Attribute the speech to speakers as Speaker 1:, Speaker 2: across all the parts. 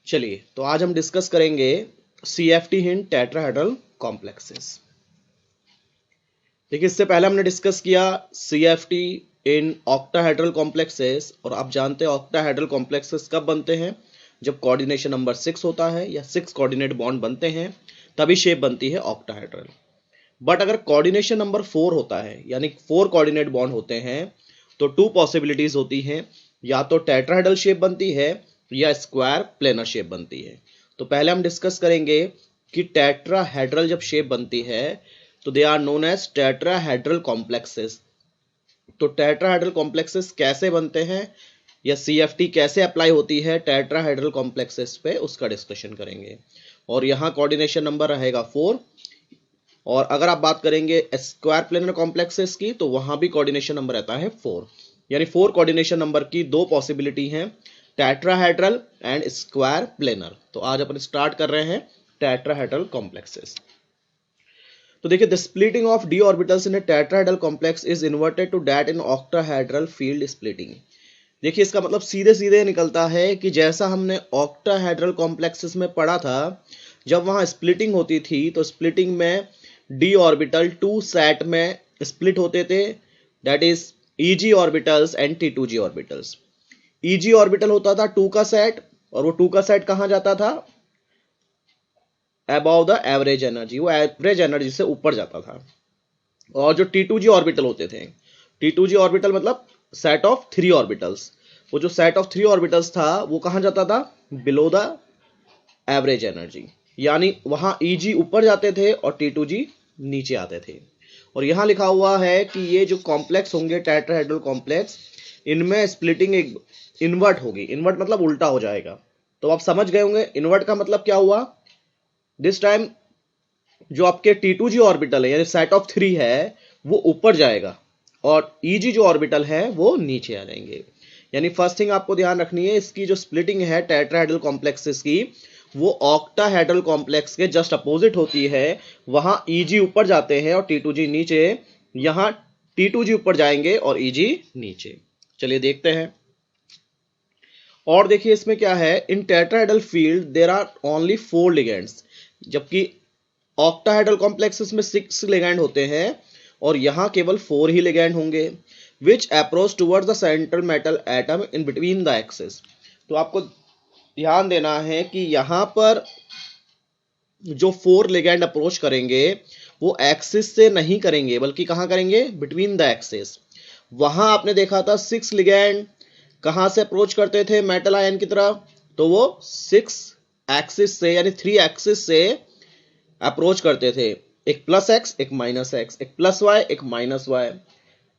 Speaker 1: चलिए तो आज हम डिस्कस करेंगे CFT इन टेट्राहेड्रल कॉम्प्लेक्सेस। देखिए इससे पहले हमने डिस्कस किया CFT इन ऑक्टाहेड्रल कॉम्प्लेक्सेस, और आप जानते हैं ऑक्टाहेड्रल कॉम्प्लेक्सेस कब बनते हैं, जब कोऑर्डिनेशन नंबर 6 होता है या 6 कोऑर्डिनेट बॉन्ड बनते हैं तभी शेप बनती है ऑक्टाहेड्रल। बट अगर कोऑर्डिनेशन नंबर 4 होता है यानी 4 कोऑर्डिनेट बॉन्ड होते हैं तो 2 पॉसिबिलिटीज होती हैं, या तो टेट्राहेड्रल शेप बनती है या स्क्वायर प्लेनर शेप बनती है। तो पहले हम डिस्कस करेंगे कि टेट्राहेड्रल जब शेप बनती है तो they are known as tetrahedral complexes. तो टेट्राहेड्रल कॉम्प्लेक्सेस कैसे बनते हैं या CFT कैसे अप्लाई होती है टेट्राहेड्रल कॉम्प्लेक्सेस पे, उसका डिस्कशन करेंगे। और यहाँ कोऑर्डिनेशन नंबर रहेगा 4। और अगर आप बात करेंगे स्क्वायर प्लेनर कॉम्प्लेक्सेस की तो वहां भी कोऑर्डिनेशन नंबर रहता है 4, यानी 4 कोऑर्डिनेशन नंबर की 2 पॉसिबिलिटी हैं, टेट्राहेड्रल एंड स्क्वायर प्लेनर। तो आज अपन स्टार्ट कर रहे हैं टेट्राहेड्रल कॉम्प्लेक्सेस। तो देखिए the splitting of d orbitals in a tetrahedral complex is inverted to that in octahedral field splitting. देखिए इसका मतलब सीधे सीधे निकलता है कि जैसा हमने ऑक्टाहेड्रल कॉम्प्लेक्सेस में पढ़ा था, जब वहां स्प्लिटिंग होती थी तो स्प्लिटिंग में d ऑर्बिटल 2 सेट में स्प्लिट होते थे, that is Eg orbitals and T2g orbitals. Eg orbital होता था 2 का सेट, और वो 2 का सेट कहां जाता था, अबव द एवरेज एनर्जी, वो एवरेज एनर्जी से ऊपर जाता था। और जो T2g ऑर्बिटल होते थे, T2g ऑर्बिटल मतलब सेट ऑफ 3 ऑर्बिटल्स, वो जो सेट ऑफ 3 ऑर्बिटल्स था वो कहां जाता था, बिलो द एवरेज एनर्जी, यानी वहां Eg ऊपर जाते थे और T2g नीचे आते थे। और यहां लिखा हुआ है कि ये जो कॉम्प्लेक्स होंगे टेट्राहेड्रल कॉम्प्लेक्स, इनमें स्प्लिटिंग एक इन्वर्ट होगी। इन्वर्ट मतलब उल्टा हो जाएगा। तो आप समझ गए होंगे इन्वर्ट का मतलब क्या हुआ। दिस टाइम जो आपके T2g ऑर्बिटल है यानी सेट ऑफ 3 है वो ऊपर जाएगा, और Eg जो ऑर्बिटल है वो नीचे आ जाएंगे। यानी फर्स्ट थिंग आपको ध्यान रखनी है, इसकी जो स्प्लिटिंग है टेट्राहेड्रल कॉम्प्लेक्सेस की, वो ऑक्टाहेड्रल कॉम्प्लेक्स के जस्ट अपोजिट होती है। वहां Eg ऊपर जाते हैं और T2g नीचे, यहां T2g ऊपर जाएंगे और Eg नीचे। चलिए देखते हैं। और देखिए इसमें क्या है, in tetrahedral field there are only 4 ligands, जबकि ऑक्टाहेड्रल कॉम्प्लेक्सेस में 6 लिगेंड होते हैं और यहां केवल 4 ही लिगेंड होंगे, which approach towards the central metal atom in between the axis. तो आपको ध्यान देना है कि यहां पर जो 4 लिगेंड अप्रोच करेंगे वो एक्सिस से नहीं करेंगे, बल्कि कहां करेंगे, बिटवीन द एक्सिस। वहां आपने देखा था 6 लिगेंड कहां से अप्रोच करते थे मेटल आयन की तरफ, तो वो 6 एक्सिस से यानी 3 एक्सिस से अप्रोच करते थे, एक प्लस एक्स एक माइनस एक्स, एक प्लस वाई एक माइनस वाई,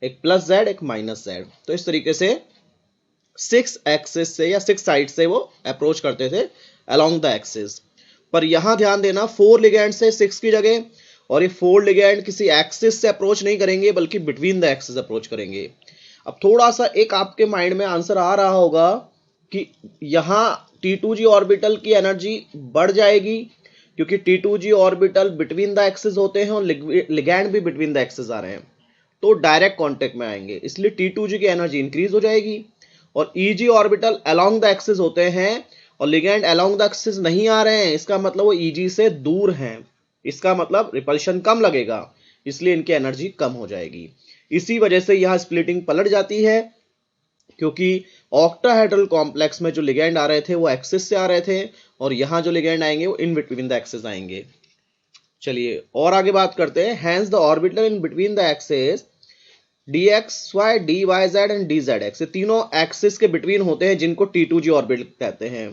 Speaker 1: एक प्लस जेड एक माइनस जेड। तो इस तरीके से 6 एक्सिस से या 6 साइड से वो अप्रोच करते थे अलोंग द एक्सिस। पर यहां ध्यान देना 4 लिगेंड से 6 की जगह, और ये 4 लिगेंड किसी एक्सिस से अप्रोच नहीं करेंगे बल्कि बिटवीन द एक्सिस अप्रोच करेंगे। अब थोड़ा सा एक आपके माइंड में आंसर आ रहा होगा कि यहां T2g ऑर्बिटल की एनर्जी बढ़ जाएगी क्योंकि T2g orbital between the axis होते हैं और लिगैंड भी बिटवीन द एक्सिस आ रहे हैं, तो डायरेक्ट कांटेक्ट में आएंगे, इसलिए T2g की एनर्जी इंक्रीज हो जाएगी। और Eg orbital along the axis होते हैं और लिगैंड अलोंग द एक्सिस नहीं आ रहे हैं, इसका मतलब वो Eg से दूर हैं, इसका मतलब रिपल्शन कम लगेगा, इसलिए इनकी एनर्जी कम हो जाएगी। इसी वजह से यहां स्प्लिटिंग पलट जाती है, क्योंकि ऑक्टाहेड्रल कॉम्प्लेक्स में जो लिगेंड आ रहे थे वो एक्सिस से आ रहे थे और यहां जो लिगेंड आएंगे वो इन बिटवीन द एक्सिस आएंगे। चलिए और आगे बात करते हैं। Hence the orbital in between the axis dxy dyz and dzx, ये तीनों एक्सिस के बिटवीन होते हैं जिनको T2g ऑर्बिटल कहते हैं।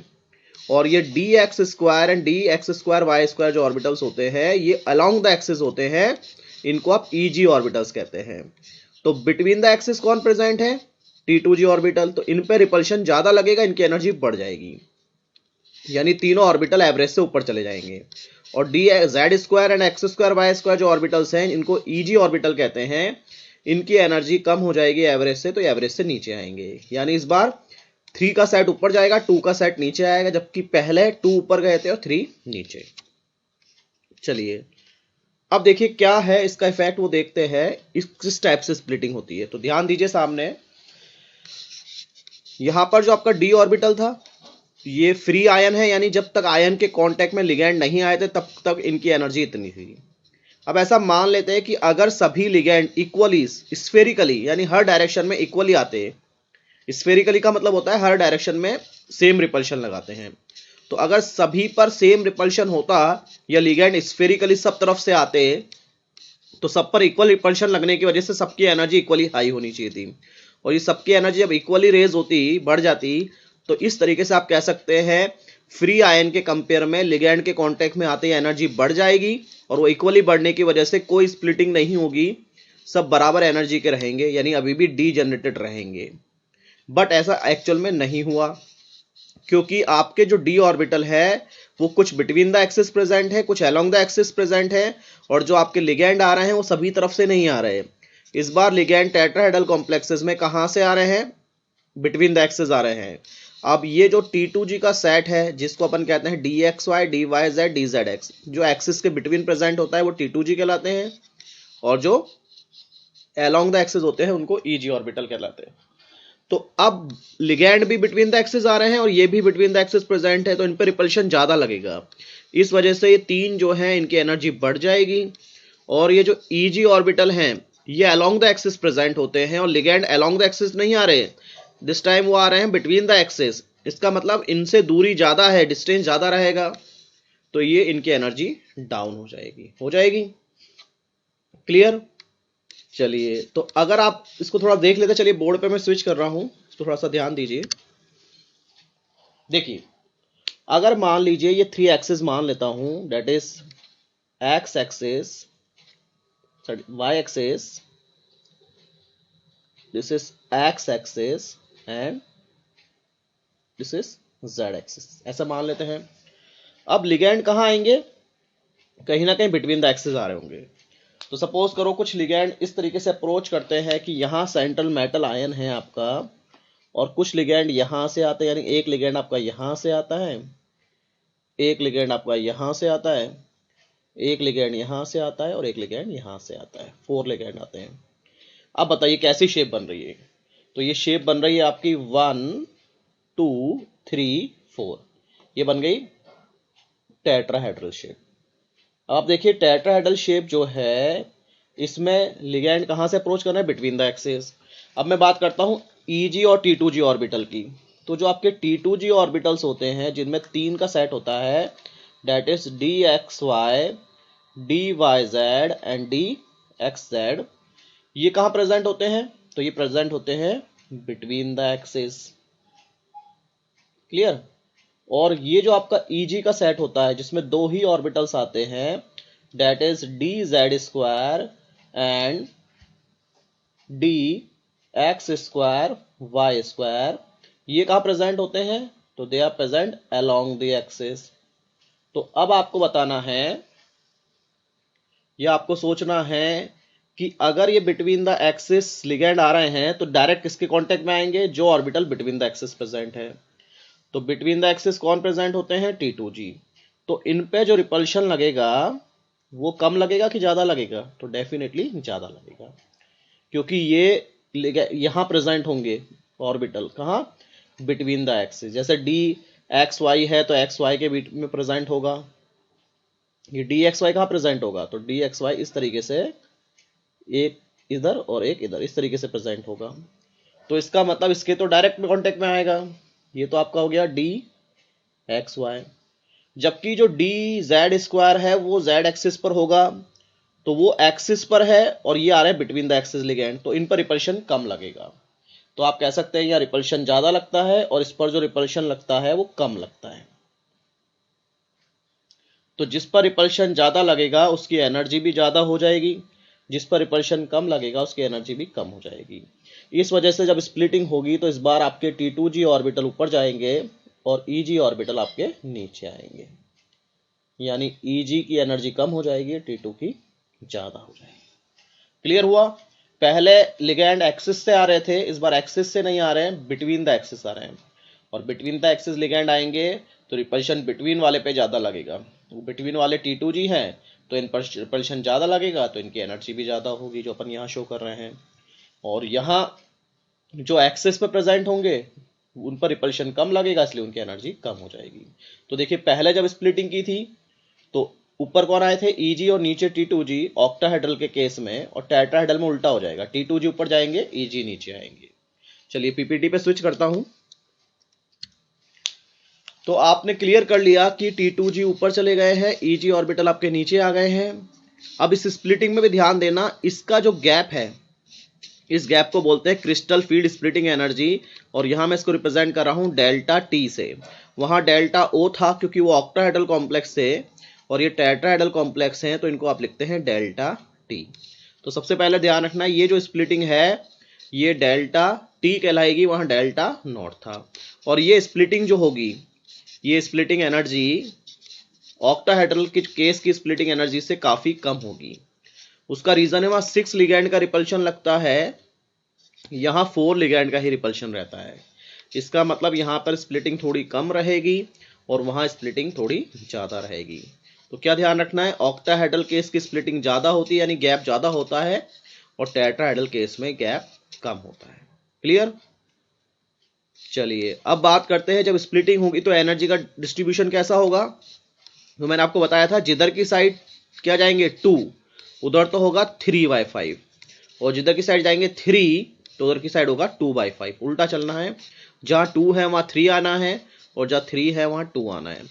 Speaker 1: और ये dx square and dx square y square जो ऑर्बिटल्स होते हैं ये अलोंग द एक्सिस होते हैं, इनको आप Eg ऑर्बिटल्स कहते हैं। तो बिटवीन द एक्सिस कौन प्रेजेंट है, T2g ऑर्बिटल, तो इन पे रिपल्शन ज्यादा लगेगा, इनकी एनर्जी बढ़ जाएगी, यानी तीनों ऑर्बिटल एवरेज से ऊपर चले जाएंगे। और D Z square and X square Y square जो ऑर्बिटल्स हैं इनको Eg ऑर्बिटल कहते हैं, इनकी एनर्जी कम हो जाएगी एवरेज से, तो एवरेज से नीचे आएंगे। यानी इस बार 3 का सेट ऊपर जाएगा, 2 का सेट नीचे आएगा, जबकि पहले 2 ऊपर गए थे और 3 नीचे। चलिए अब देखिए क्या है इसका इफेक्ट, वो देखते हैं किस टाइप से स्प्लिटिंग होती है। तो ध्यान दीजिए सामने, यहां पर जो आपका d ऑर्बिटल था ये फ्री आयन है, यानी जब तक आयन के कांटेक्ट में लिगैंड नहीं आए थे तब तक इनकी एनर्जी इतनी थी। अब ऐसा मान लेते हैं कि अगर सभी लिगैंड इक्वली स्फेरिकली यानी हर डायरेक्शन में इक्वली आते, स्फेरिकली का मतलब होता है हर डायरेक्शन में सेम रिपल्शन लगाते हैं, तो अगर सभी पर सेम रिपल्शन होता या लिगैंड स्फेरिकली सब तरफ से आते तो सब पर इक्वल रिपल्शन लगने की वजह से सबकी एनर्जी इक्वली हाई होनी चाहिए थी, और ये सबकी एनर्जी जब इक्वली रेज होती, बढ़ जाती, तो इस तरीके से आप कह सकते हैं फ्री आयन के कंपेयर में लिगैंड के कांटेक्ट में आते ही एनर्जी बढ़ जाएगी, और वो इक्वली बढ़ने की वजह से कोई स्प्लिटिंग नहीं होगी, सब बराबर एनर्जी के रहेंगे, यानी अभी भी डी जनरेटेड रहेंगे। बट ऐसा एक्चुअल में नहीं हुआ, क्योंकि आपके जो डी ऑर्बिटल है वो कुछ बिटवीन द एक्सिस प्रेजेंट है, कुछ अलोंग द एक्सिस प्रेजेंट है, और जो आपके लिगैंड आ रहे हैं वो सभी तरफ से नहीं आ रहे। इस बार लिगैंड टेट्राहेड्रल कॉम्प्लेक्सेस में कहां से आ रहे हैं? बिटवीन द एक्सिस आ रहे हैं। अब ये जो T2G का सेट है जिसको अपन कहते हैं DXY, DYZ, DZX, जो एक्सिस के बिटवीन प्रेजेंट होता है वो T2G कहलाते हैं, और जो अलोंग द एक्सिस होते हैं उनको EG ऑर्बिटल कहलाते हैं। तो अब लिगैंड भी बिटवीन द एक्सिस आ रहे हैं और ये भी बिटवीन द एक्सिस प्रेजेंट है, तो इन पर रिपल्शन ज्यादा लगेगा, इस वजह से ये तीन जो है इनकी एनर्जी बढ़ जाएगी। और ये जो EG ऑर्बिटल हैं ये अलोंग द एक्सिस प्रेजेंट होते हैं, और लिगैंड अलोंग द एक्सिस नहीं आ रहे, दिस टाइम वो आ रहे हैं बिटवीन द एक्सिस। इसका मतलब इनसे दूरी ज्यादा है, डिस्टेंस ज्यादा रहेगा, तो ये इनकी एनर्जी डाउन हो जाएगी। क्लियर? चलिए, तो अगर आप इसको थोड़ा देख लेते, चलिए बोर्ड पे मैं स्विच कर रहा हूं, इसको थोड़ा सा ध्यान दीजिए। देखिए, अगर मान लीजिए ये 3 एक्सिस मान लेता हूं, that is X axis, Y axis, this is X axis and this is Z axis, ऐसा मान लेते हैं। अब लिगैंड कहां आएंगे? कहीं ना कहीं बिटवीन द एक्सिस आ रहे होंगे। तो सपोज करो कुछ लिगैंड इस तरीके से अप्रोच करते हैं कि यहां सेंट्रल मेटल आयन है आपका, और कुछ लिगैंड यहां से आते हैं, यानी एक लिगैंड आपका यहां से आता है, एक लिगैंड आपका यहां से आता है, एक लिगैंड यहां से आता है, और एक लिगैंड यहां से आता है, 4 लिगैंड आते हैं। अब बताइए कैसी शेप बन रही है? तो ये शेप बन रही है आपकी 1 2 3 4, ये बन गई टेट्राहेड्रल शेप। अब आप देखिए टेट्राहेड्रल शेप जो है इसमें लिगैंड कहां से अप्रोच कर रहा है? Between the axis. अब मैं बात करता हूं EG और T2G ऑर्बिटल की। तो जो आपके T2G ऑर्बिटल्स होते हैं जिनमें 3 का सेट होता है, that is DXY, DYZ and DXZ, ये कहां प्रेजेंट होते हैं? तो ये प्रेजेंट होते हैं बिटवीन द एक्सिस। क्लियर? और ये जो आपका EG का सेट होता है जिसमें 2 ही ऑर्बिटल्स आते हैं, that is DZ² and DX²Y², ये कहां प्रेजेंट होते हैं? तो they are present along the axis. तो अब आपको बताना है या आपको सोचना है कि अगर ये बिटवीन द एक्सिस लिगैंड आ रहे हैं तो डायरेक्ट किसके कांटेक्ट में आएंगे? जो orbital between the axis present है। तो बिटवीन द एक्सिस कौन प्रेजेंट होते हैं? T2G। तो इन पे जो रिपल्शन लगेगा वो कम लगेगा कि ज्यादा लगेगा? तो डेफिनेटली ज्यादा लगेगा, क्योंकि ये यहां प्रेजेंट होंगे ऑर्बिटल, कहां? Between the axis. जैसे DXY है तो XY के बीच में प्रेजेंट होगा, ये DXY कहां प्रेजेंट होगा? तो DXY इस तरीके से, एक इधर और एक इधर, इस तरीके से प्रेजेंट होगा। तो इसका मतलब इसके तो डायरेक्ट में कांटेक्ट में आएगा, ये तो आपका हो गया DXY। जबकि जो DZ² है वो Z एक्सिस पर होगा, तो वो एक्सिस पर है और ये आ रहा है बिटवीन द एक्सिस लिगैंड, तो इन पर रिपल्शन कम लगेगा। तो आप कह सकते हैं यहाँ रिपल्शन ज्यादा लगता है और इस पर जो रिपल्शन लगता है वो कम लगता है। तो जिस पर रिपल्शन ज्यादा लगेगा उसकी एनर्जी भी ज्यादा हो जाएगी, जिस पर रिपल्शन कम लगेगा उसकी एनर्जी भी कम हो जाएगी। इस वजह से जब स्प्लिटिंग होगी तो इस बार आपके T2G ऑर्बिटल ऊपर जाएंगे और EG ऑर्बिटल आपके नीचे आएंगे, यानी EG की एनर्जी कम हो जाएगी, T2 की ज्यादा हो जाएगी। क्लियर हुआ? पहले लिगैंड एक्सिस से आ रहे थे, इस बार एक्सिस से नहीं आ रहे हैं, बिटवीन द एक्सिस आ रहे हैं, और बिटवीन द एक्सिस लिगैंड आएंगे तो रिपल्शन बिटवीन वाले पे ज्यादा लगेगा। बिटवीन वाले T2G हैं तो इन पर रिपल्शन ज्यादा लगेगा, तो इनकी एनर्जी भी ज्यादा होगी, जो अपन यहाँ शो कर रहे हैं। और यहाँ जो एक्सिस पे प्रेजेंट होंगे उन पर रिपल्शन कम लगेगा, इसलिए उनकी एनर्जी कम हो जाएगी। तो देखिए पहले जब स्प्लिटिंग की थी तो ऊपर कौन आए थे, Eg, और नीचे T2G ऑक्टाहेड्रल के केस में, और टेट्राहेड्रल में उल्टा हो जाएगा, T2G ऊपर जाएंगे, Eg नीचे आएंगे। चलिए पीपीटी पे स्विच करता हूं। तो आपने क्लियर कर लिया कि T2G ऊपर चले गए हैं, Eg ऑर्बिटल आपके नीचे आ गए हैं। अब इस स्प्लिटिंग में भी ध्यान देना, इसका जो गैप है, इस गैप को बोलते हैं क्रिस्टल फील्ड स्प्लिटिंग एनर्जी, और यहां मैं इसको रिप्रेजेंट कर रहा हूं डेल्टा टी से। वहां डेल्टा ओ था क्योंकि वो ऑक्टाहेड्रल कॉम्प्लेक्स थे, और ये टेट्राहेड्रल कॉम्प्लेक्स हैं, तो इनको आप लिखते हैं डेल्टा टी। तो सबसे पहले ध्यान रखना, ये जो स्प्लिटिंग है ये डेल्टा टी कहलाएगी, वहां डेल्टा नॉट था। और ये स्प्लिटिंग जो होगी, ये स्प्लिटिंग एनर्जी ऑक्टाहेड्रल के केस की स्प्लिटिंग एनर्जी से काफी कम होगी। उसका रीजन है वहां 6 लिगैंड का रिपल्शन लगता है, यहां 4 लिगैंड का ही रिपल्शन रहता है। इसका मतलब यहां पर स्प्लिटिंग थोड़ी कम रहेगी और वहां स्प्लिटिंग थोड़ी ज्यादा रहेगी। तो क्या ध्यान रखना है, ऑक्टाहेड्रल केस की स्प्लिटिंग ज्यादा होती है, यानी गैप ज्यादा होता है, और टेट्राहेड्रल केस में गैप कम होता है। क्लियर? चलिए अब बात करते हैं, जब स्प्लिटिंग होगी तो एनर्जी का डिस्ट्रीब्यूशन कैसा होगा। तो मैंने आपको बताया था, जिधर की साइड क्या जाएंगे 2, उधर तो होगा 3/5, और जिधर की साइड जाएंगे 3 तो उधर की साइड होगा 2/5। उल्टा चलना है, जहां 2 है वहां 3 आना है, और जहां 3 है वहां 2 आना है।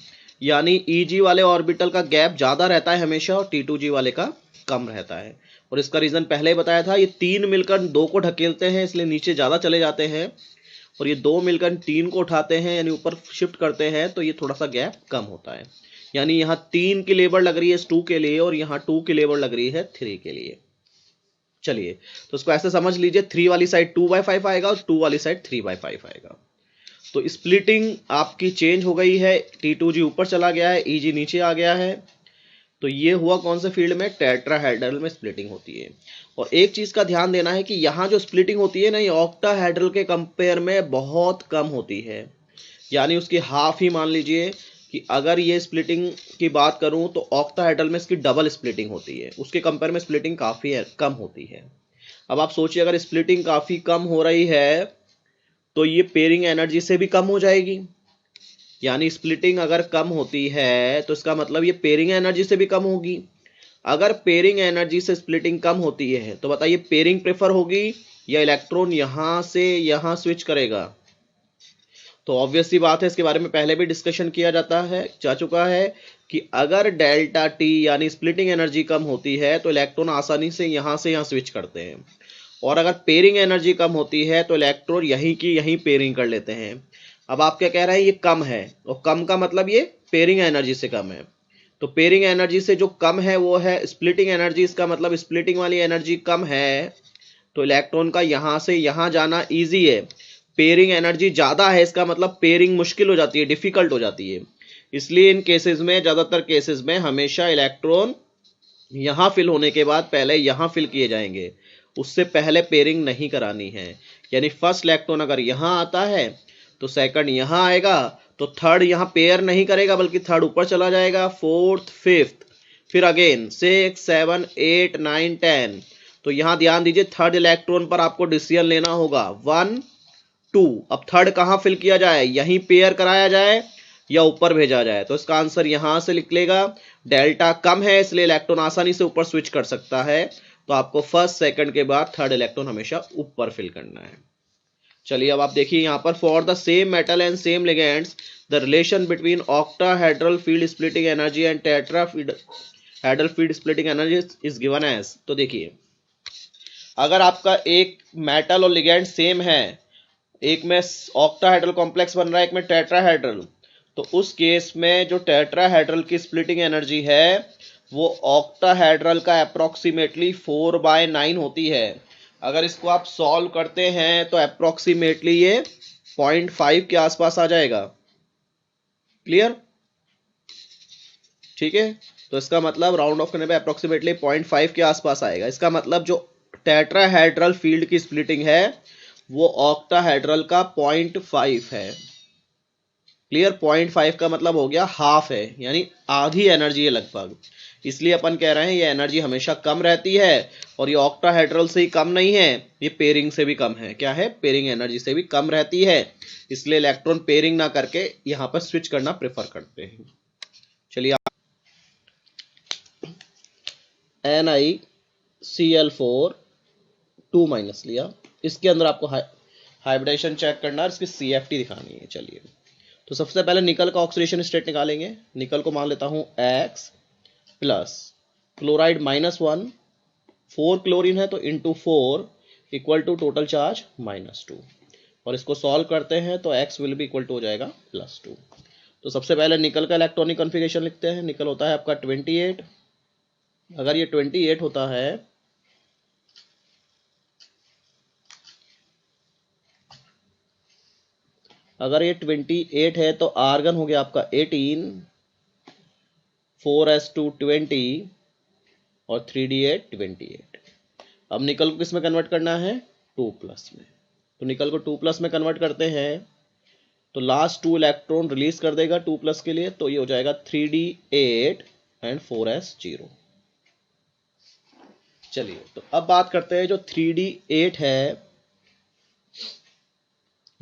Speaker 1: यानी Eg वाले ऑर्बिटल का गैप ज्यादा रहता है हमेशा, और T2G वाले का कम रहता है। और इसका रीजन पहले ही बताया था, ये 3 मिलकर 2 को ढकेलते हैं, इसलिए नीचे ज्यादा चले जाते हैं, और ये 2 मिलकर 3 को उठाते हैं, यानी ऊपर शिफ्ट करते हैं, तो ये थोड़ा सा गैप कम होता है। यानी यहाँ 3 की लेबर लग रही है 2 के लिए, और यहाँ 2 की लेबर लग रही है 3 के लिए। चलिए तो इसको ऐसे समझ लीजिए, 3 वाली साइड 2/5 आएगा और 2 वाली साइड 3/5 आएगा। तो स्प्लिटिंग आपकी चेंज हो गई है, T2G ऊपर चला गया है, Eg नीचे आ गया है। तो ये हुआ कौन से फील्ड में, टेट्राहेड्रल में स्प्लिटिंग होती है। और एक चीज का ध्यान देना है कि यहाँ जो स्प्लिटिंग होती है ना, ये ऑक्टाहेड्रल के कंपेयर में बहुत कम होती है, यानी उसकी हाफ ही मान लीजिए कि अगर ये स्प्लिटिंग की बात करूं तो ऑक्टाहेड्रल में इसकी डबल स्प्लिटिंग होती है, उसके कंपेयर में स्प्लिटिंग काफी कम होती है। अब आप सोचिए, अगर स्प्लिटिंग काफी कम हो रही है तो ये पेयरिंग एनर्जी से भी कम हो जाएगी। यानी स्प्लिटिंग अगर कम होती है तो इसका मतलब ये पेयरिंग एनर्जी से भी कम होगी। अगर पेयरिंग एनर्जी से स्प्लिटिंग कम होती है तो बताइए पेयरिंग प्रेफर होगी या इलेक्ट्रॉन यहां से यहां स्विच करेगा। तो ऑब्वियस सी बात है, इसके बारे में पहले भी डिस्कशन किया जा चुका है कि अगर डेल्टा टी यानी स्प्लिटिंग एनर्जी कम होती है तो इलेक्ट्रॉन आसानी से यहां स्विच करते हैं, और अगर पेयरिंग एनर्जी कम होती है तो इलेक्ट्रॉन यहीं की यहीं पेयरिंग कर लेते हैं। अब आप क्या कह रहे हैं, ये कम है, और कम का मतलब ये पेयरिंग एनर्जी से कम है। तो पेयरिंग एनर्जी से जो कम है वो है स्प्लिटिंग एनर्जी, इसका मतलब स्प्लिटिंग वाली एनर्जी कम है, तो इलेक्ट्रॉन का यहां से यहां जाना इजी है। पेयरिंग एनर्जी ज्यादा है, इसका मतलब पेयरिंग मुश्किल हो जाती है, डिफिकल्ट हो जाती है। इसलिए इन केसेस में, ज्यादातर केसेस में हमेशा इलेक्ट्रॉन यहां फिल होने के बाद पहले यहां फिल किए जाएंगे, उससे पहले पेयरिंग नहीं करानी है। यानी फर्स्ट इलेक्ट्रॉन अगर यहां आता है तो सेकंड यहां आएगा, तो थर्ड यहां पेयर नहीं करेगा बल्कि थर्ड ऊपर चला जाएगा, फोर्थ फिफ्थ, फिर अगेन 6 7 8 9 10। तो यहां ध्यान दीजिए, थर्ड इलेक्ट्रॉन पर आपको डिसीजन लेना होगा 1 2। अब थर्ड कहां फिल किया जाए, यहीं पेयर कराया जाए या ऊपर भेजा जाए। तो इसका आंसर यहां से निकलेगा, डेल्टा कम है इसलिए इलेक्ट्रॉन आसानी से ऊपर स्विच कर सकता है, तो आपको फर्स्ट सेकंड के बाद थर्ड इलेक्ट्रॉन हमेशा ऊपर फिल करना है। चलिए अब आप देखिए यहां पर, for the same metal and same ligands the relation between octahedral field splitting energy and tetrahedral field splitting energy is given as. तो देखिए अगर आपका एक मेटल और लिगेंड सेम है, एक में ऑक्टाहेड्रल कॉम्प्लेक्स बन रहा है, एक में टेट्राहेड्रल, तो उस केस में जो टेट्राहेड्रल की स्प्लिटिंग एनर्जी है वो ऑक्टाहेड्रल का अप्रोक्सीमेटली 4/9 होती है। अगर इसको आप सॉल्व करते हैं तो अप्रोक्सीमेटली ये 0.5 के आसपास आ जाएगा। क्लियर? ठीक है, तो इसका मतलब राउंड ऑफ करने पे अप्रोक्सीमेटली 0.5 के आसपास आएगा। इसका मतलब जो टेट्राहेड्रल फील्ड की स्प्लिटिंग है वो ऑक्टाहेड्रल का 0.5 है। क्लियर। 0.5 का मतलब हो गया हाफ है, यानी आधी एनर्जी है लगभग। इसलिए अपन कह रहे हैं ये एनर्जी हमेशा कम रहती है, और ये ऑक्टाहेड्रल से ही कम नहीं है, ये पेयरिंग से भी कम है। क्या है? पेयरिंग एनर्जी से भी कम रहती है। इसलिए इलेक्ट्रॉन पेयरिंग ना करके यहां पर स्विच करना प्रेफर करते हैं। चलिए, NiCl4 2- लिया, इसके अंदर आपको हाइब्रिडेशन चेक करना है, इसकी CFT दिखानी है। चलिए, तो सबसे पहले निकल का ऑक्सीडेशन स्टेट निकालेंगे। निकल को मान लेता हूं X प्लस क्लोराइड -1, 4 क्लोरीन है तो into 4 equal to total charge -2, और इसको सॉल्व करते हैं तो X will be equal to हो जाएगा +2। तो सबसे पहले निकल का इलेक्ट्रॉनिक कॉन्फ़िगरेशन लिखते हैं। निकल होता है आपका 28। अगर ये 28 होता है, अगर ये 28 है तो आर्गन हो गया आपका 18, 4s2 20 और 3d8 28। अब निकल को किस में कन्वर्ट करना है? 2+ में। तो निकल को 2+ में कन्वर्ट करते हैं तो लास्ट 2 इलेक्ट्रॉन रिलीज कर देगा 2+ के लिए, तो ये हो जाएगा 3d8 एंड 4s0। चलिए, तो अब बात करते हैं जो 3d8 है,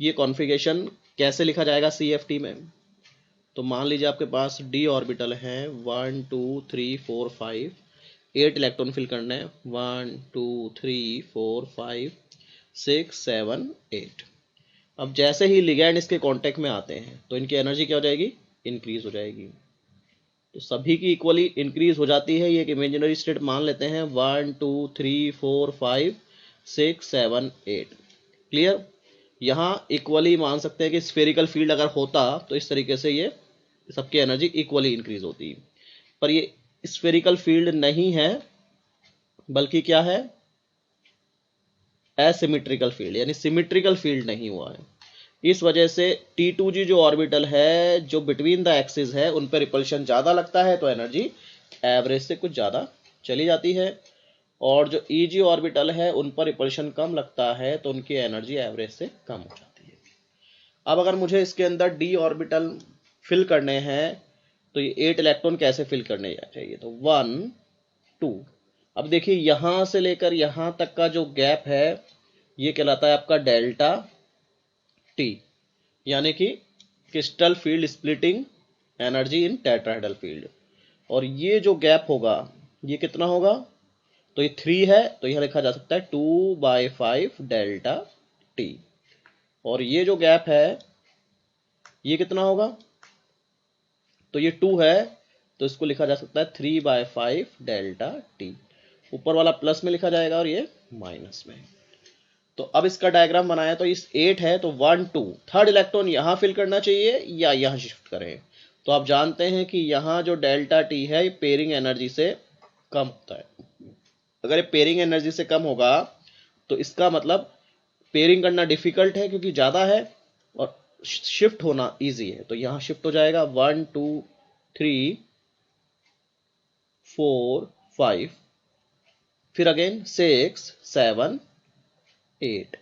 Speaker 1: ये कॉन्फ़िगरेशन कैसे लिखा जाएगा CFT में। तो मान लीजिए आपके पास d ऑर्बिटल है 1 2 3 4 5, 8 इलेक्ट्रॉन फिल करने हैं। 1 2 3 4 5 6 7 8। अब जैसे ही लिगैंड इसके कांटेक्ट में आते हैं तो इनकी एनर्जी क्या हो जाएगी? इंक्रीज हो जाएगी। तो सभी की इक्वली इंक्रीज हो जाती है। ये एक इमेजिनरी स्टेट मान लेते हैं। 1 2 3 4 5 6 7 8। क्लियर। यहाँ इक्वली मान सकते हैं कि स्फेरिकल फील्ड अगर होता तो इस तरीके से ये सबकी एनर्जी इक्वली इंक्रीज होती, पर ये स्फेरिकल फील्ड नहीं है, बल्कि क्या है? एसिमेट्रिकल फील्ड, यानी सिमेट्रिकल फील्ड नहीं हुआ है। इस वजह से T2G जो ऑर्बिटल है, जो बिटवीन द एक्सिस है, उन पर रिपल्शन ज्यादा लगता है, तो एनर्जी एवरेज से कुछ ज्यादा चली जाती है। और जो EG ऑर्बिटल है, उन पर रिपल्शन कम लगता है, तो उनकी एनर्जी एवरेज से कम हो जाती है। अब अगर मुझे इसके अंदर d ऑर्बिटल फिल करने हैं तो ये 8 इलेक्ट्रॉन कैसे फिल करने चाहिए? तो 1 2। अब देखिए, यहां से लेकर यहां तक का जो गैप है ये कहलाता है आपका डेल्टा T, यानी कि crystal field splitting energy in tetrahedral field. और ये जो गैप होगा ये कितना होगा? तो ये 3 है, तो यह लिखा जा सकता है 2/5 डेल्टा T। और ये जो गैप है ये कितना होगा? तो ये 2 है, तो इसको लिखा जा सकता है 3/5 डेल्टा T। ऊपर वाला प्लस में लिखा जाएगा और ये माइनस में। तो अब इसका डायग्राम बनाया तो इस 8 है तो 1 2 थर्ड इलेक्ट्रॉन यहां फिल करना चाहिए या यहां शिफ्ट करें। तो आप जानते हैं कि यहां जो डेल्टा T है ये पेयरिंग एनर्जी से कम होता है। अगर ये पेयरिंग एनर्जी से कम होगा तो इसका मतलब पेयरिंग करना डिफिकल्ट है क्योंकि ज्यादा है, और शिफ्ट होना इजी है। तो यहां शिफ्ट हो जाएगा 1 2 3 4 5, फिर अगेन 6 7 8।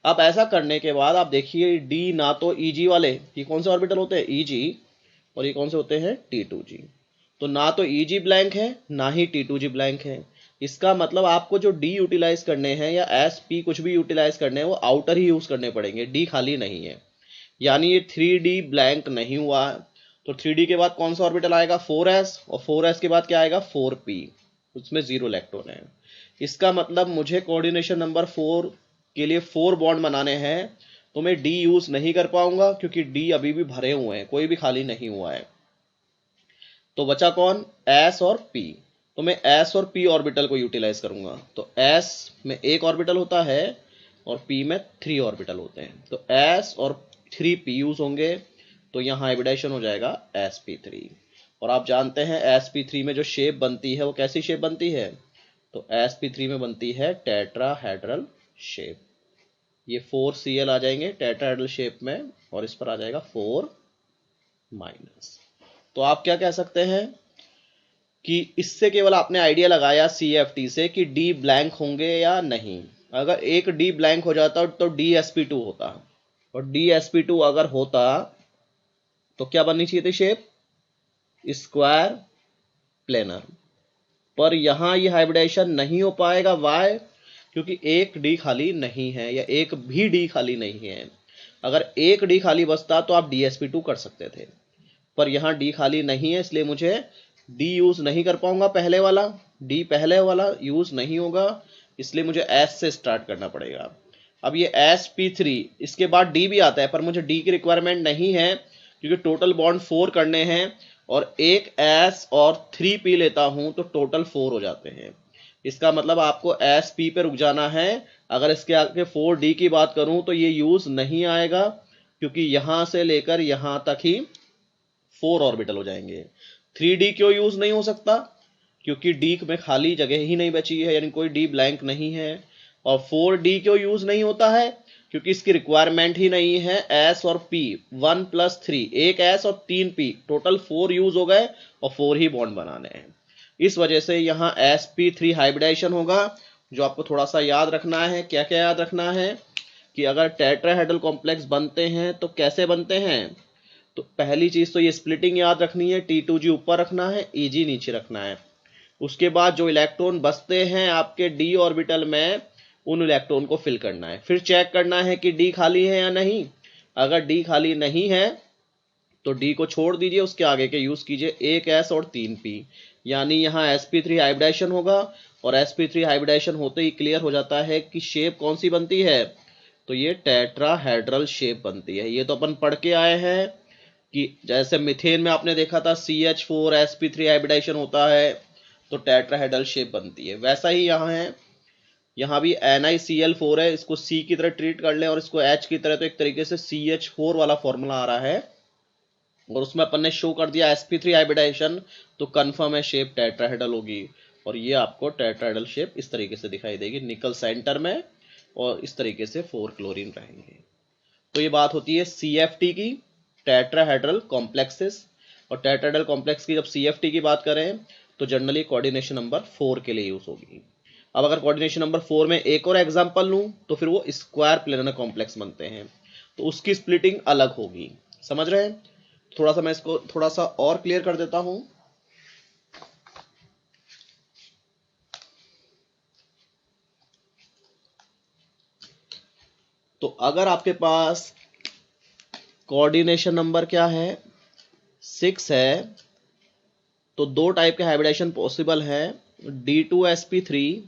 Speaker 1: अब ऐसा करने के बाद आप देखिए डी ना तो EG वाले, ये कौन से ऑर्बिटल होते हैं? EG। और ये कौन से होते हैं? T2G। तो ना तो EG ब्लैंक है ना ही T2G ब्लैंक है। इसका मतलब आपको जो D यूटिलाइज करने हैं या SP कुछ भी यूटिलाइज करने हैं वो आउटर ही यूज करने पड़ेंगे, D खाली नहीं है। यानी ये 3D ब्लैंक नहीं हुआ। तो 3D के बाद कौन सा ऑर्बिटल आएगा? 4s, और 4s के बाद क्या आएगा? 4p, उसमें 0 इलेक्ट्रॉन है। इसका मतलब मुझे कोऑर्डिनेशन नंबर 4 के लिए 4 बॉन्ड बनाने हैं, तो मैं D यूज नहीं कर पाऊंगा क्योंकि D अभी भी भरे हुए हैं, कोई भी खाली नहीं हुआ है। तो बचा कौन? S और P। तो मैं S और P ऑर्बिटल को यूटिलाइज करूंगा। तो S में 1 ऑर्बिटल होता है और P में 3 ऑर्बिटल होते हैं। तो S और 3P यूज होंगे, तो यहाँ हाइब्रिडाइजेशन हो जाएगा sp3। और आप जानते हैं sp3 में जो शेप बनती है वो कैसी शेप बनती है? तो sp3 में बनती है टेट्राहेड्रल शेप। ये 4Cl आ जाएंगे टेट्राहेड्रल शेप में, और इस पर आ जाएगा 4-। तो आप क्या कह सकते हैं कि इससे केवल आपने आइडिया लगाया CFT से कि D ब्लैंक होंगे या नहीं। अगर एक D ब्लैंक हो जाता तो DsP2 होता, और DsP2 अगर होता तो क्या बननी चाहिए थी शेप? Square planar. पर यहां ये हाइब्रिडाइजेशन नहीं हो पाएगा। वाई? क्योंकि एक डी खाली नहीं है, या एक भी डी खाली नहीं है। अगर एक डी खाली बचता तो आप DsP2 कर सकते थे, पर यहाँ डी खाली नहीं है, इसलिए मुझे डी यूज नहीं कर पाऊंगा। पहले वाला डी, पहले वाला यूज नहीं होगा, इसलिए मुझे एस से स्टार्ट करना पड़ेगा। अब ये sp3, इसके बाद डी भी आता है, पर मुझे डी की रिक्वायरमेंट नहीं है, क्योंकि टोटल बॉन्ड 4 करने हैं, और एक s और 3p लेता हूं तो टोटल 4 हो जाते हैं। इसका मतलब आपको sp पे रुक जाना है। अगर इसके आगे 4d की बात करूं तो ये यूज नहीं आएगा, क्योंकि यहां से लेकर यहां तक ही 4 ऑर्बिटल हो जाएंगे। 3d क्यों यूज नहीं हो सकता? क्योंकि डी में खाली जगह ही नहीं बची है, यानी कोई डी ब्लैंक नहीं है। और 4d क्यों यूज नहीं होता है? क्योंकि इसकी रिक्वायरमेंट ही नहीं है। s और p 1 + 3, एक s और 3p, टोटल 4 यूज हो गए, और 4 ही बॉन्ड बनाने हैं। इस वजह से यहाँ sp3 हाइब्रिडाइजेशन होगा। जो आपको थोड़ा सा याद रखना है, क्या क्या याद रखना है, कि अगर टेट्राहेड्रल कॉम्प्लेक्स बनते हैं तो कैसे बनते हैं। तो पहली चीज तो ये स्प्लिटिंग याद रखनी है, T2G ऊपर रखना है, Eg नीचे रखना है। उसके बाद जो इलेक्ट्रॉन बचते हैं आपके d ऑर्बिटल में, उन इलेक्ट्रॉन को फिल करना है। फिर चेक करना है कि d खाली है या नहीं। अगर d खाली नहीं है तो d को छोड़ दीजिए, उसके आगे के यूज कीजिए, एक s और 3p, यानी यहाँ sp3 हाइब्रिडाइजेशन होगा। और sp3 हाइब्रिडाइजेशन होते ही क्लियर हो जाता है कि शेप कौन सी बनती है, तो ये टेट्राहेड्रल शेप बनती है। ये तो अपन पढ़ के आए हैं कि जैसे मीथेन में आपने देखा था CH4 sp3 हाइब्रिडाइजेशन होता है तो टेट्राहेड्रल शेप बनती है, वैसा ही यहाँ है। यहाँ भी NiCl4 है, इसको C की तरह ट्रीट कर ले और इसको H की तरह, तो एक तरीके से CH4 वाला फॉर्मूला आ रहा है, और उसमें अपन ने शो कर दिया sp3 हाइब्रिडाइजेशन, तो कंफर्म है शेप टेट्राहेड्रल होगी। और ये आपको टेट्राहेड्रल शेप इस तरीके से दिखाई देगी, निकल सेंटर में, और इस तरीके से 4 क्लोरीन रहेंगे। तो ये बात होती है CFT की, टेट्राहेड्रल कॉम्प्लेक्सेस। और टेट्राहेड्रल कॉम्प्लेक्स की जब CFT की बात करें तो जनरली कोऑर्डिनेशन नंबर 4 के लिए यूज होगी। अब अगर कोऑर्डिनेशन नंबर 4 में एक और एग्जांपल लूं तो फिर वो स्क्वायर प्लेनर कॉम्प्लेक्स बनते हैं, तो उसकी स्प्लिटिंग अलग होगी। समझ रहे हैं? थोड़ा सा मैं इसको थोड़ा सा और क्लियर कर देता हूं। तो अगर आपके पास कोऑर्डिनेशन नंबर क्या है, 6 है, तो दो टाइप के हाइब्रिडाइजेशन पॉसिबल है, D2sp3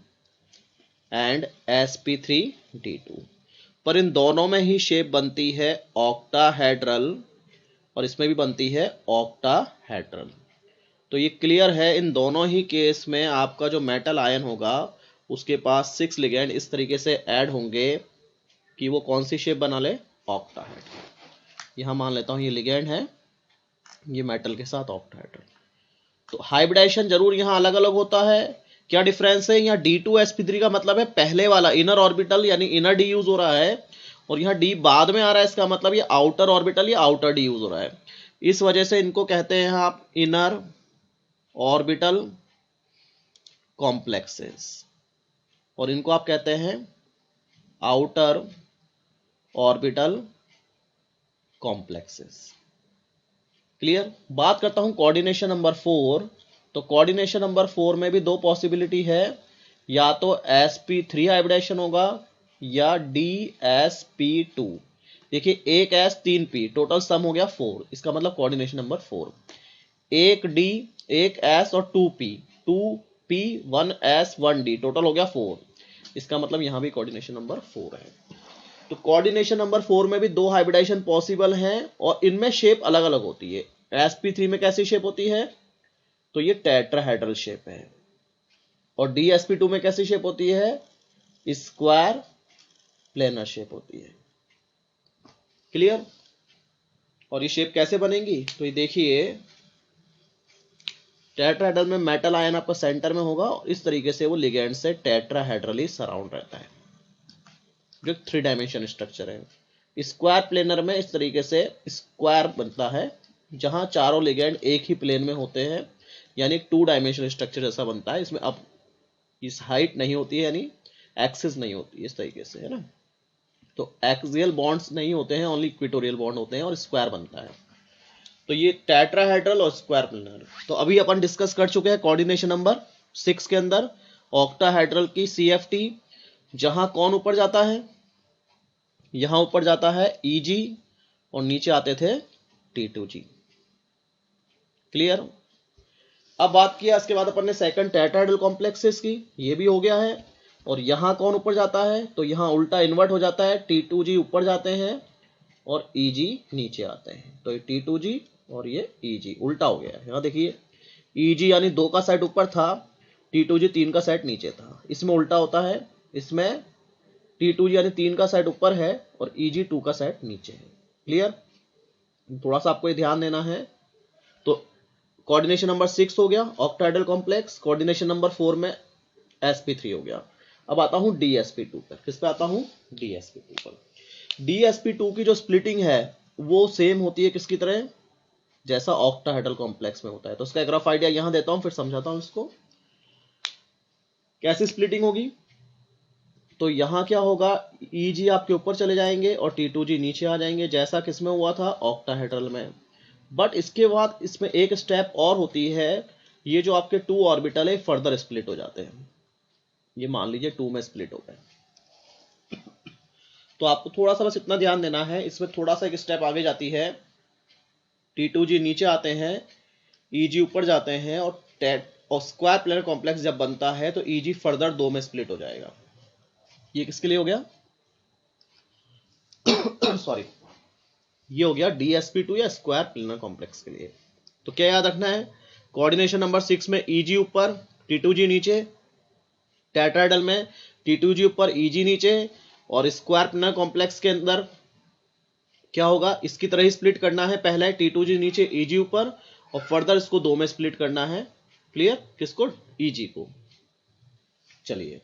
Speaker 1: एंड sp3d2। पर इन दोनों में ही शेप बनती है ऑक्टाहेड्रल, और इसमें भी बनती है ऑक्टाहेड्रल। तो ये क्लियर है, इन दोनों ही केस में आपका जो मेटल आयन होगा उसके पास 6 लिगेंड इस तरीके से ऐड होंगे कि वो कौन सी शेप बना ले, ऑक्टाहेड्रल। यहां मान लेता हूं ये लिगेंड है, ये मेटल के साथ ऑक्टाहेड्रल। तो हाइब्रिडाइजेशन जरूर यहाँ अलग अलग होता है। क्या डिफरेंस है? यहाँ D2sp3 का मतलब है पहले वाला इनर ऑर्बिटल, यानी इनर डी यूज हो रहा है, और यहाँ डी बाद में आ रहा है, इसका मतलब ये आउटर ऑर्बिटल या आउटर डी यूज हो रहा है। इस वजह से इनको कहते हैं आप इनर ऑर्बिटल कॉम्प्लेक्सेस, और इनको आप कहते हैं आउटर ऑर्बिटल कॉम्प्लेक्सेस। क्लियर? बात करता हूं कोऑर्डिनेशन नंबर 4। तो कोऑर्डिनेशन नंबर 4 में भी दो पॉसिबिलिटी है, या तो sp3 हाइब्रिडाइजेशन होगा या DsP2। देखिए एक s 3p, टोटल सम हो गया 4, इसका मतलब कोऑर्डिनेशन नंबर 4। एक d, एक s और 2p, 2p 1s 1d, total हो गया 4, इसका मतलब यहां भी कोऑर्डिनेशन नंबर 4 है। तो कोऑर्डिनेशन नंबर 4 में भी दो हाइब्रिडाइजेशन पॉसिबल हैं, और इनमें शेप अलग अलग होती है। sp3 में कैसी शेप होती है, तो ये टेट्राहेड्रल शेप है, और DsP2 में कैसी शेप होती है, स्क्वायर प्लेनर शेप होती है। क्लियर? और ये शेप कैसे बनेगी, तो ये देखिए टेट्राहेड्रल में मेटल आयन आपका सेंटर में होगा, और इस तरीके से वो लिगेंड से टेट्राहेड्रली सराउंड रहता है, जो 3 डायमेंशन स्ट्रक्चर है। स्क्वायर प्लेनर में इस तरीके से स्क्वायर बनता है, जहां चारों लिगेंड एक ही प्लेन में होते हैं, यानी 2 डायमेंशनल स्ट्रक्चर जैसा बनता है। इसमें अब इस हाइट नहीं होती है, यानी एक्सिस नहीं होती है, इस तरीके से, है ना। तो एक्सियल बॉन्ड्स नहीं होते हैं, ओनली इक्वेटोरियल बॉन्ड होते हैं, और स्क्वायर बनता है। तो ये टेट्राहेड्रल और स्क्वायर प्लेनर। तो अभी अपन डिस्कस कर चुके हैं कोऑर्डिनेशन नंबर 6 के अंदर ऑक्टाहेड्रल की CFT, जहां कौन ऊपर जाता है, यहां ऊपर जाता है EG और नीचे आते थे T2G। क्लियर। अब बात किया इसके बाद अपन ने सेकंड टेट्राहेड्रल कॉम्प्लेक्सेस की, ये भी हो गया है। और यहां कौन ऊपर जाता है, तो यहां उल्टा इन्वर्ट हो जाता है, T2G ऊपर जाते हैं और EG नीचे आते हैं। तो ये T2G और ये EG उल्टा हो गया है। यहां देखिए EG यानी 2 का सेट ऊपर था, T2G 3 का सेट नीचे था। इसमें उल्टा होता है, इसमें T2G यानी 3 का सेट ऊपर है और EG 2 का सेट नीचे है। क्लियर। थोड़ा सा आपको ये ध्यान देना है। तो कोऑर्डिनेशन नंबर 6 हो गया ऑक्टाहेड्रल कॉम्प्लेक्स, कोऑर्डिनेशन नंबर 4 में sp3 हो गया। अब आता हूं DsP2 पर। किस पे आता हूं, DsP2 पर। DsP2 की जो स्प्लिटिंग है वो सेम होती है किसकी तरह, जैसा ऑक्टाहेड्रल कॉम्प्लेक्स में होता है। तो इसका एक रफ आइडिया यहां देता हूं, फिर समझाता हूं इसको कैसी स्प्लिटिंग होगी। तो यहां क्या होगा, EG आपके ऊपर चले जाएंगे और T2G नीचे आ जाएंगे, जैसा किसमें हुआ था, ऑक्टाहेड्रल में। बट इसके बाद इसमें एक स्टेप और होती है, ये जो आपके 2 ऑर्बिटल है फर्दर स्प्लिट हो जाते हैं। ये मान लीजिए 2 में स्प्लिट हो गए। तो आपको थोड़ा सा बस इतना ध्यान देना है, इसमें थोड़ा सा एक स्टेप आगे जाती है, T2G नीचे आते हैं, EG ऊपर जाते हैं और स्क्वायर प्लेनर कॉम्प्लेक्स जब बनता है तो EG फर्दर 2 में स्प्लिट हो जाएगा। ये किसके लिए हो गया सॉरी, ये हो गया DsP2 या स्क्वायर प्लेनर कॉम्प्लेक्स के लिए। तो क्या याद रखना है, कोऑर्डिनेशन नंबर 6 में EG ऊपर T2G नीचे, टेट्राहेड्रल में T2G ऊपर EG नीचे, और स्क्वायर प्लेनर कॉम्प्लेक्स के अंदर क्या होगा, इसकी तरह ही स्प्लिट करना है। पहले T2G नीचे EG ऊपर और फर्दर इसको 2 में स्प्लिट करना है। क्लियर, किसको, EG को। चलिए